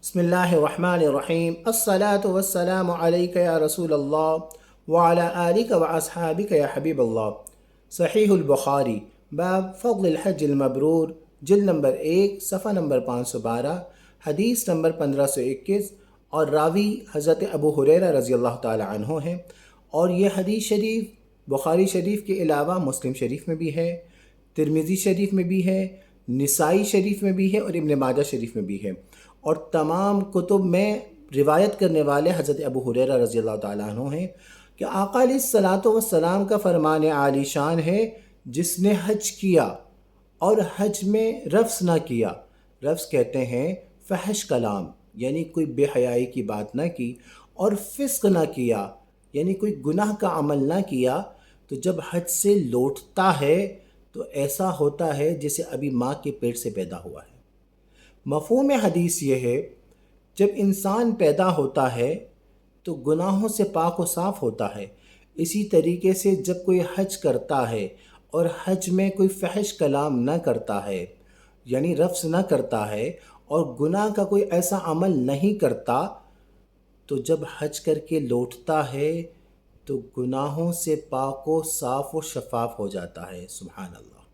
بسم اللہ الرحمن الرحیم الصلاۃ والسلام علیک یا رسول اللہ وعلی آلک واصحابک یا حبیب اللہ۔ صحیح البخاری باب فضل الحج المبرور، جلد نمبر 1 صفحہ نمبر 512، حدیث نمبر 1521، اور راوی حضرت ابو ہریرہ رضی اللہ تعالی عنہ ہیں۔ اور یہ حدیث شریف بخاری شریف کے علاوہ مسلم شریف میں بھی ہے، ترمذی شریف میں بھی ہے، نسائی شریف میں بھی ہے اور ابن ماجہ شریف میں بھی ہے، اور تمام کتب میں روایت کرنے والے حضرت ابو ہریرہ رضی اللہ تعالیٰ عنہ ہیں کہ آقا علیہ الصلاۃ والسلام کا فرمان عالی شان ہے، جس نے حج کیا اور حج میں رفث نہ کیا۔ رفث کہتے ہیں فحش کلام، یعنی کوئی بے حیائی کی بات نہ کی، اور فسق نہ کیا، یعنی کوئی گناہ کا عمل نہ کیا، تو جب حج سے لوٹتا ہے تو ایسا ہوتا ہے جیسے ابھی ماں کے پیٹ سے پیدا ہوا ہے۔ مفہوم حدیث یہ ہے، جب انسان پیدا ہوتا ہے تو گناہوں سے پاک و صاف ہوتا ہے۔ اسی طریقے سے جب کوئی حج کرتا ہے اور حج میں کوئی فحش کلام نہ کرتا ہے، یعنی رفث نہ کرتا ہے، اور گناہ کا کوئی ایسا عمل نہیں کرتا، تو جب حج کر کے لوٹتا ہے تو گناہوں سے پاک و صاف و شفاف ہو جاتا ہے۔ سبحان اللہ۔